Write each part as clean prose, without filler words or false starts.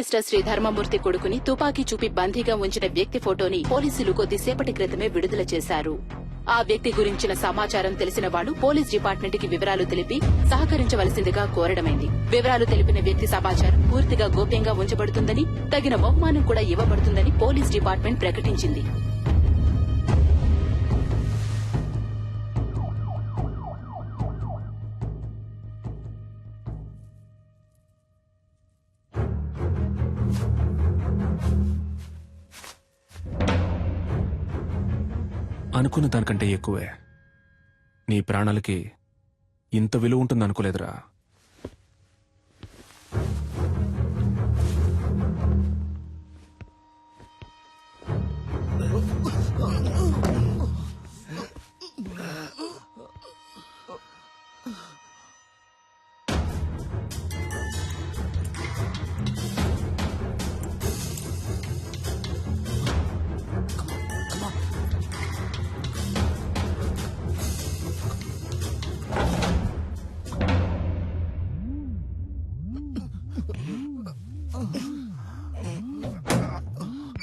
Minister Shri ధర్మమూర్తి కొడుకుని తుపాకీ చూపి బందీగా ఉంచిన వ్యక్తి ఫోటోని పోలీసులు కొద్దిసేపటి క్రితమే విడుదల చేశారు. ఆ వ్యక్తి గురించిన సమాచారం తెలిసిన వాళ్లు పోలీస్ డిపార్ట్మెంట్ కి వివరాలు తెలిపి సహకరించవలసిందిగా కోరడమైంది. వివరాలు తెలిపిన వ్యక్తి సమాచారం పూర్తిగా గోప్యంగా ఉంచబడుతుందని, తగిన బహుమానం కూడా ఇవ్వబడుతుందని పోలీస్ డిపార్ట్మెంట్ ప్రకటించింది. అనుకున్న దానికంటే ఎక్కువే. నీ ప్రాణాలకి ఇంత విలువ ఉంటుందనుకోలేదురా.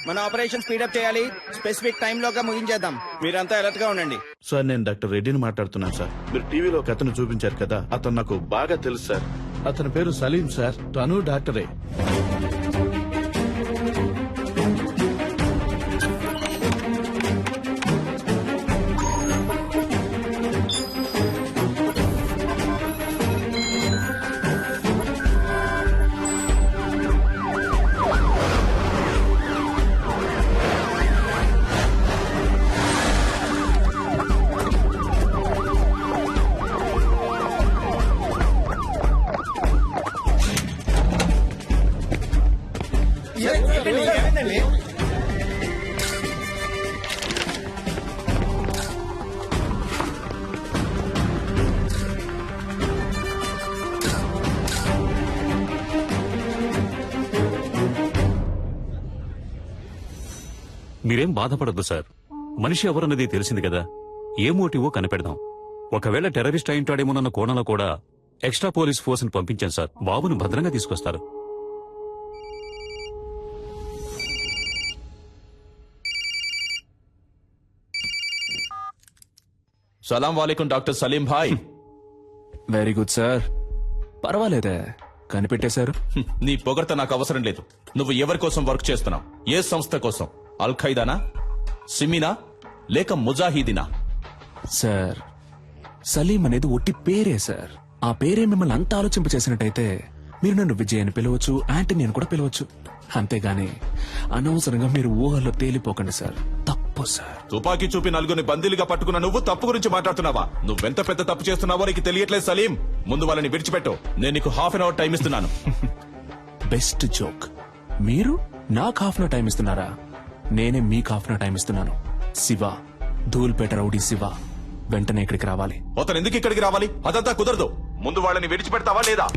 మన ఆపరేషన్ స్పీడప్ చేయాలి. స్పెసిఫిక్ టైం లోగా ముగించేద్దాం. మీరంతా అలర్ట్ గా ఉండండి. సార్, నేను డాక్టర్ రెడ్డిని మాట్లాడుతున్నాను సార్. మీరు టీవీలో ఒక అతను చూపించారు కదా, అతను నాకు బాగా తెలుసు సార్. అతని పేరు సలీం సార్. తను డాక్టరే. మీరేం బాధపడద్దు సార్. మనిషి ఎవరన్నది తెలిసింది కదా. ఏ మోటివో కనిపెడదాం. ఒకవేళ టెర్రరిస్ట్ అయింటాడేమోనన్న కోణంలో కూడా ఎక్స్ట్రా పోలీస్ ఫోర్స్ ని పంపించాను సార్. బాబును భద్రంగా తీసుకొస్తారు. సలాం వాలేకుం డాక్టర్ సలీం భాయ్. Very good sir. పర్వాలేదే, కనిపెట్టేశారు. నీ పొగడ్త నాకు అవసరం లేదు. నువ్వు ఎవరి కోసం వర్క్ చేస్తున్నావు? ఏ సంస్థ కోసం? అల్ ఖైదానా, సిమీనా, లేక ముజాహిదీనా? సార్, సలీం అనేది ఒట్టి పేరే సార్. ఆ పేరే మిమ్మల్ని అంత ఆలోచింపచేసినట్టయితే మీరు నన్ను విజయ్ అని పిలవచ్చు, యాంటనీ అని కూడా పిలవచ్చు. అంతేగాని అనవసరంగా మీరు ఊహల్లో తేలిపోకండి సార్. తప్పు సార్. తుపాకీ చూపి నలుగురిని బందీలుగా పట్టుకున్న నువ్వు తప్పు గురించి మాట్లాడుతున్నావా? నువ్వెంత పెద్ద తప్పు చేస్తున్నావో నీకు తెలియట్లేదు సలీం. ముందు వాళ్ళని విడిచిపెట్టు. నేను నీకు ½ అన్ అవర్ టైం ఇస్తున్నాను. Best joke. మీరు నాకు ½ అన్ అవర్ టైం ఇస్తున్నారా? నేనే మీకు ½ అన్ అవర్ టైం ఇస్తున్నాను. శివ, ధూల్పేట రౌడీ శివ వెంటనే ఇక్కడికి రావాలి. అతను ఎందుకు ఇక్కడికి రావాలి? అదంతా కుదరదు. ముందు వాళ్ళని విడిచిపెడతావా లేదా?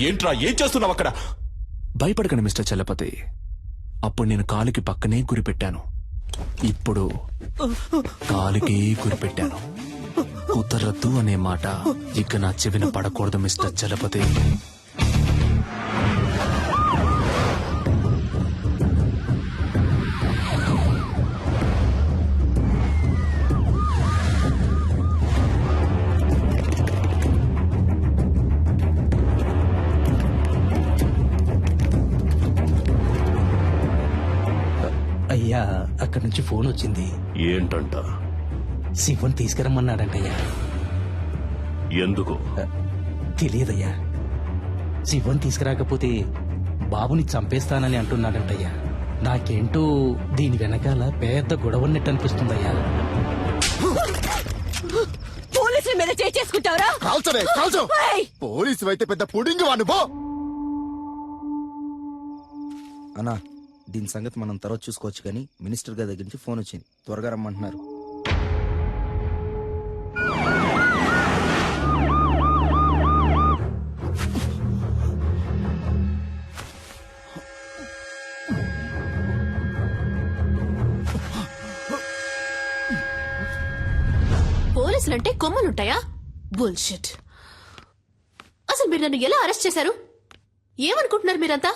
ఏంట్రా, ఏం చేస్తున్నావు అక్కడ? భయపడకండి మిస్టర్ చలపతి. అప్పుడు నేను కాలుకి పక్కనే గురిపెట్టాను. ఇప్పుడు కాలుకే గురిపెట్టాను. కుదరద్దు అనే మాట ఇక నా చెవిన పడకూడదు మిస్టర్ చలపతి. అయ్యా, అక్కడి నుంచి ఫోన్ వచ్చింది. ఏంటంట? శివన్ తీసుకురమ్మన్నాడంటయ్యా. ఎందుకు తెలియదయ్యా. శివన్ తీసుకురాకపోతే బాబుని చంపేస్తానని అంటున్నాడంటయ్యా. నాకేంటో దీని వెనకాల పెద్ద గొడవన్నట్టు అనిపిస్తుందయ్యా. పోలీసుల మీద చేసుకుంటావరా? పోలీసు అయితే పెద్ద పుడింగి వాడు. అన్నా, దీని సంగతి మనం తర్వాత చూసుకోవచ్చు కానీ మినిస్టర్ గారి దగ్గర నుంచి ఫోన్ వచ్చింది. త్వరగా రమ్మంటున్నారు. పోలీసులంటే కొమ్మలుంటాయా? బుల్షిట్. అసలు మీరు నన్ను ఎలా అరెస్ట్ చేశారు? ఏమనుకుంటున్నారు మీరంతా?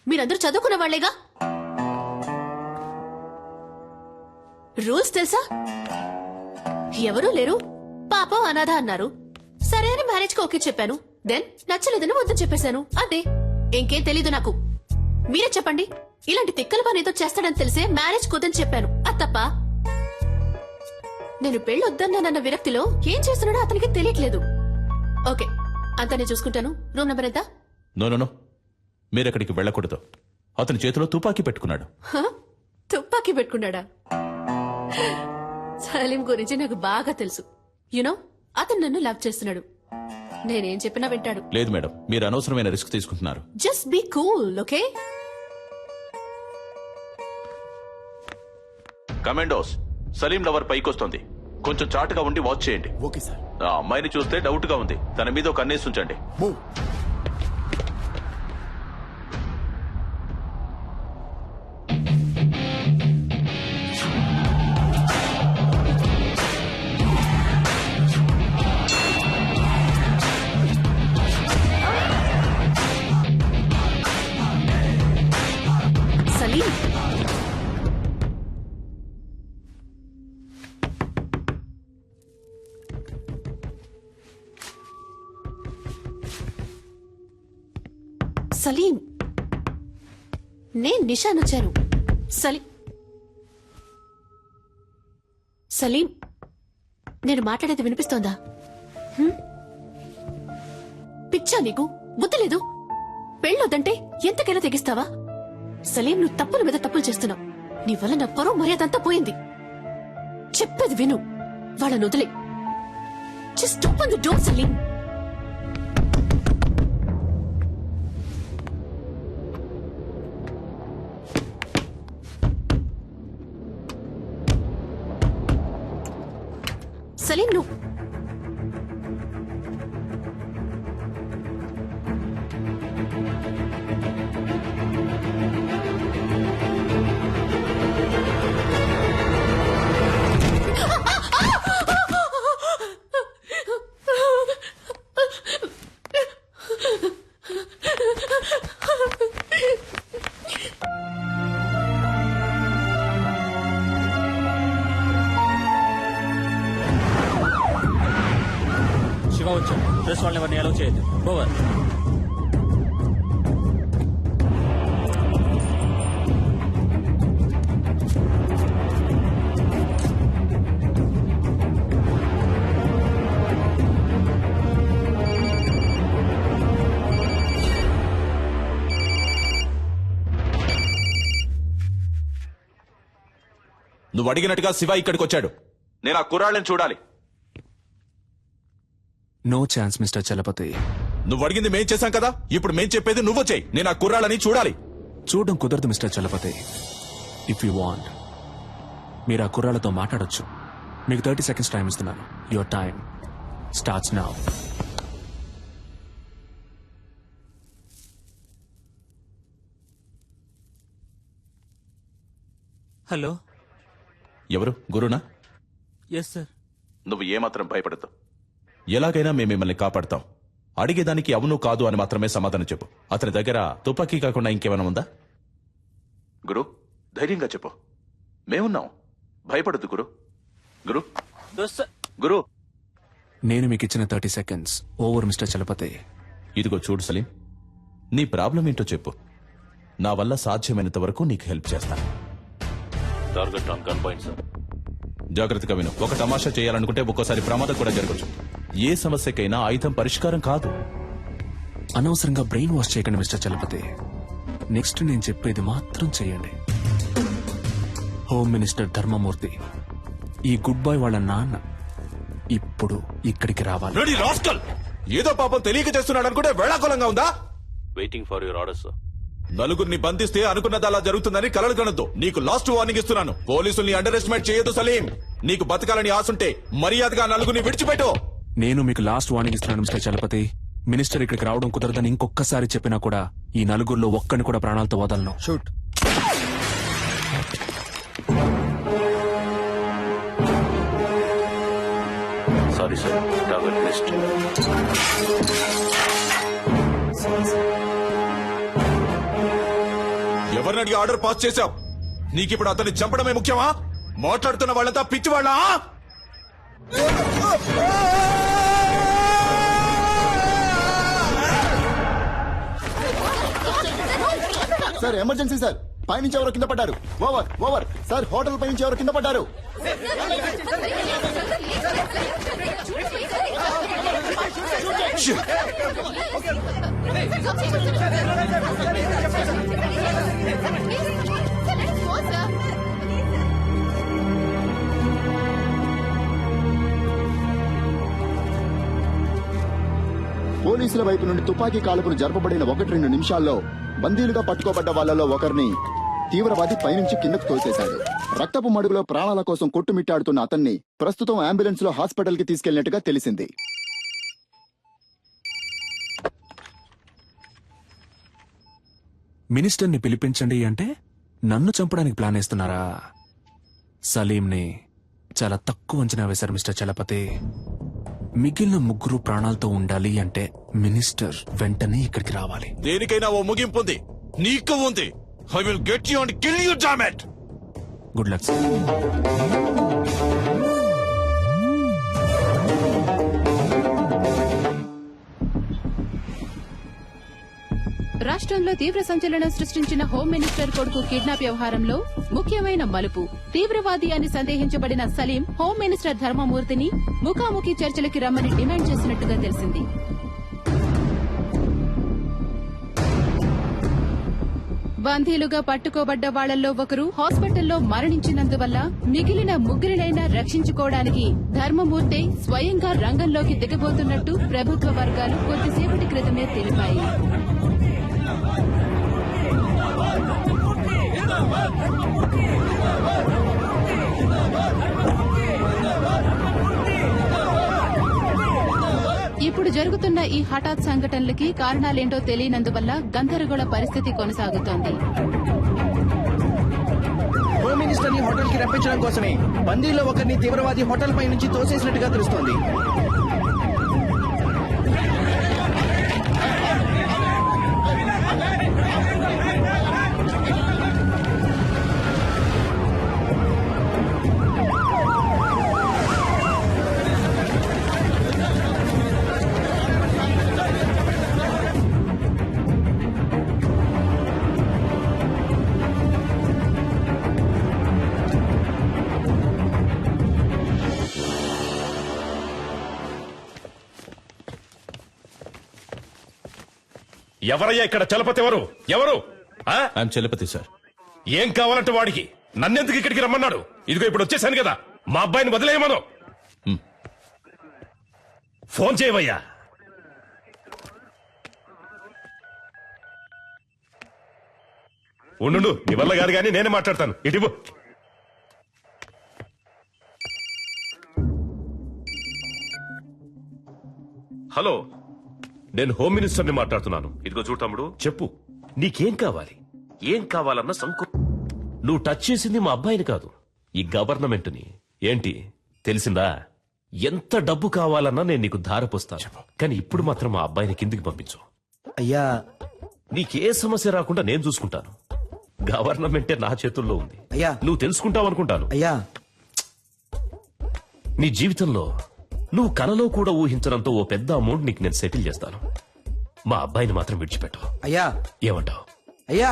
మీరందరూ చదువుకున్న వాళ్లేగా. రూల్స్ తెలుసా? ఎవరూ లేరు, పాపం అనాథ అన్నారు. సరే అని మ్యారేజ్ కి ఓకే చెప్పాను. దెన్ నచ్చలేదని వద్దని చెప్పేశాను. అదే, ఇంకేం తెలీదు నాకు. మీరే చెప్పండి. ఇలాంటి తిక్కల పని ఏదో చేస్తాడని తెలిసే మ్యారేజ్ కుదని చెప్పాను. అది తప్ప? నేను పెళ్ళొద్దన్నానన్న విరక్తిలో ఏం చేస్తున్నాడో అతనికి తెలియట్లేదు. ఓకే, అంతా నేను చూసుకుంటాను. రూమ్ నెంబర్ ఎంత? నో మీరెక్కడికి వెళ్ళకూడదు. అతని చేతిలో తుపాకీ పెట్టుకున్నాడు. హ? తుపాకీ పెట్టుకున్నాడా? సలీం గురించి నాకు బాగా తెలుసు. యునో, అతను నన్ను లవ్ చేస్తున్నాడు. నేనేం చెప్పినా వింటాడు. లేదు మేడం, మీరు అనవసరమైన రిస్క్ తీసుకుంటున్నారు. Just be cool, okay? Commandos, Salim lover పైకొస్తోంది. కొంచెం చాటుగా ఉండి వాచ్ చేయండి. Okay sir. ఆ అమ్మాయిని చూస్తే డౌట్ గా ఉంది. తన మీద ఒక కన్నేసి ఉంచండి. మూవ్. సలీం, సలీం, నేను నిషాన్ వచ్చాను. సలీం, నేను మాట్లాడేది వినిపిస్తోందా? పిచ్చా నీకు? బుద్ధి లేదు? పెళ్ళొద్దంటే ఎంతకైనా తెగిస్తావా? సలీం, నువ్వు తప్పుల మీద తప్పులు చేస్తున్నావు. నీ వల్ల నా పరువు మర్యాదంతా పోయింది. చెప్పేది విను. వాళ్ళని వదిలే. Just open the door Salim. Salim, నువ్వు శివ వచ్చాడు. ప్రెస్ వాళ్ళని ఎవరిని అలౌ చేయొద్దు. ఓవర్. నువ్వు అడిగినట్టుగా శివ ఇక్కడికి వచ్చాడు. నేను ఆ కుర్రాళ్ళని చూడాలి. No chance mister Chalapathi. నువ్వు అడిగింది మేం చేశాం కదా, ఇప్పుడు మేం చెప్పేది నువ్వు చేయి. నేను ఆ కుర్రాళ్ళని చూడాలి. చూడడం కుదరదు mister Chalapathi. If you want, మీరు ఆ కుర్రాళ్ళతో మాట్లాడొచ్చు. మీకు 30 seconds టైం ఇస్తున్నాను. Your time starts now. Hello. ఎవరు? గురునా? Yes sir. నువ్వు ఏమాత్రం భయపడద్దు. ఎలాగైనా మేము మిమ్మల్ని కాపాడతాం. అడిగేదానికి అవును కాదు అని మాత్రమే సమాధానం చెప్పు. అతని దగ్గర తుపాకీ కాకుండా ఇంకేమైనా ఉందా? గురు, ధైర్యంగా చెప్పు. మేమున్నాం. భయపడద్దు గురు. గురు గురు నేను మీకు ఇచ్చిన 30 seconds ఓవర్ మిస్టర్ చలపతి. ఇదిగో చూడు సలీం, నీ ప్రాబ్లం ఏంటో చెప్పు. నా వల్ల సాధ్యమైనంత వరకు నీకు హెల్ప్ చేస్తాను. Target on gun point sir. జాగ్రత్తగా విను. ఒక తమాషా చేయాలనుకుంటే ఒక్కోసారి ప్రమాదం కూడా జరగచ్చు. ఏ సమస్యకైనా ఆయుధం పరిష్కారం కాదు. అనవసరంగా బ్రెయిన్ వాష్ చేయకండి మిస్టర్ చలపతి. నెక్స్ట్ నేను చెప్పేది మాత్రం చేయండి. హోమ్ మినిస్టర్ ధర్మమూర్తి, ఈ గుడ్ బాయ్ వాళ్ళ నాన్న ఇప్పుడు ఇక్కడికి రావాలి. Ready rascal! ఏదో పాపం తెలియక చేస్తున్నాడు అనుకుంటే వేళాకులంగా ఉందా? Waiting for your order sir. నలుగురిని బంధిస్తే అనుకున్నది అలా జరుగుతుందని కలలు కనొద్దు. నీకు లాస్ట్ వార్నింగ్ ఇస్తున్నాను. పోలీసుల్ని అండర్ ఎస్టిమేట్ చేయొద్దు సలీం. నీకు బతకాలని ఆశుంటే మర్యాదగా నలుగురిని విడిచిపెట్టు. నేను మీకు లాస్ట్ వార్నింగ్ ఇస్తున్నాను మిస్టర్ చలపతి. మినిస్టర్ ఇక్కడికి రావడం కుదరదని ఇంకొకసారి చెప్పినా కూడా ఈ నలుగురిలో ఒక్కని కూడా ప్రాణాలతో వదలను. షూట్. Officer Robert Christ. ఎవరిని అడిగి ఆర్డర్ పాస్ చేశావు? నీకిప్పుడు అతన్ని చంపడమే ముఖ్యమా? మాట్లాడుతున్న వాళ్ళంతా పిచ్చివాళ్ళ? సార్ ఎమర్జెన్సీ సార్, పైనుంచి ఎవరో కింద పడ్డారు. ఓవర్ ఓవర్ సార్, హోటల్ పైనుంచి ఎవరో కింద పడ్డారు. పోలీసుల వైపు నుండి తుపాకీ కాల్పులు జరపబడిన 1-2 నిమిషాల్లో బందీలుగా పట్టుకోబడ్డ వాళ్ళలో ఒకరిని తీవ్రవాది పైనుంచి కిందకు తోసేశాడు. రక్తపు మడుగులో ప్రాణాల కోసం కొట్టుమిట్టాడుతున్న అతన్ని ప్రస్తుతం అంబులెన్స్ లో హాస్పిటల్ కి తీసుకెళ్లినట్టుగా తెలిసింది. మినిస్టర్ని పిలిపించండి అంటే నన్ను చంపడానికి ప్లాన్ వేస్తున్నారా? సలీంని చాలా తక్కువ అంచనా వేశారు మిస్టర్ చలపతి. మిగిలిన 3 ప్రాణాలతో ఉండాలి అంటే మినిస్టర్ వెంటనే ఇక్కడికి రావాలి. దేనికైనా ఓ ముగింపు ఉంది. నీకు ఉంది. I will get you and kill you, damn it. Good luck sir. రాష్ట్రంలో తీవ్ర సంచలనం సృష్టించిన హోం మినిస్టర్ కొడుకు కిడ్నాప్ వ్యవహారంలో ముఖ్యమైన మలుపు. తీవ్రవాది అని సందేహించబడిన సలీం హోం మినిస్టర్ ధర్మమూర్తిని ముఖాముఖి చర్చలకి రమ్మని డిమాండ్ చేసినట్టుగా తెలిసింది. బందీలుగా పట్టుకోబడ్డ వాళ్లలో ఒకరు హాస్పిటల్లో మరణించినందువల్ల మిగిలిన 3 రక్షించుకోవడానికి ధర్మమూర్తి స్వయంగా రంగంలోకి దిగబోతున్నట్టు ప్రభుత్వ వర్గాలు కొద్దిసేపటి క్రితమే తెలిపాయి. ఇప్పుడు జరుగుతున్న ఈ హఠాత్ సంఘటనలకి కారణాలేంటో తెలియనందువల్ల గందరగోళ పరిస్థితి కొనసాగుతోంది. హోమ్ మినిస్టర్ ని హోటల్ కి రప్పించడం కోసమే బందీలో ఒకరిని తీవ్రవాది హోటల్ పై నుంచి తోసేసినట్టుగా తెలుస్తోంది. ఎవరయ్యా ఇక్కడ చలపతి? ఎవరు ఎవరు? I'm Chalapathi sir. ఏం కావాలంటే వాడికి? నన్నెందుకు ఇక్కడికి రమ్మన్నాడు? ఇదిగో ఇప్పుడు వచ్చేసాను కదా, మా అబ్బాయిని వదిలేయమను. ఫోన్ చేయవయ్యా. ఉండు, నీ వల్ల కాదు కానీ నేనే మాట్లాడతాను. ఇటు హలో, నేను హోమ్ మినిస్టర్ని మాట్లాడుతున్నాను. ఇదిగో చూడు తమ్ముడు, చెప్పు నీకేం కావాలి? ఏం కావాలన్న నువ్వు టచ్ చేసింది మా అబ్బాయిని కాదు, ఈ గవర్నమెంట్ని. ఏంటి తెలిసిందా? ఎంత డబ్బు కావాలన్నా నేను నీకు ధారపోస్తాను, కానీ ఇప్పుడు మాత్రం మా అబ్బాయిని కిందికి పంపించు. అయ్యా, నీకే సమస్య రాకుండా నేను చూసుకుంటాను. గవర్నమెంటే నా చేతుల్లో ఉంది. అయ్యా, నువ్వు తెలుసుకుంటావు అనుకుంటాను. అయ్యా, నీ జీవితంలో నువ్వు కలలో కూడా ఊహించడంతో ఓ పెద్ద అమౌంట్ నీకు నేను సెటిల్ చేస్తాను. మా అబ్బాయిని మాత్రం విడిచిపెట్టు. అయ్యా, ఏమంటావు? అయ్యా,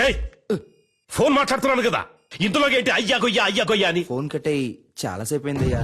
ఏయ్, ఫోన్ మాట్లాడుతున్నాను కదా, ఇందులోకి ఏంటి అయ్యా గొయ్యా అని? ఫోన్ కట్టయి చాలాసేపు అయిందయ్యా.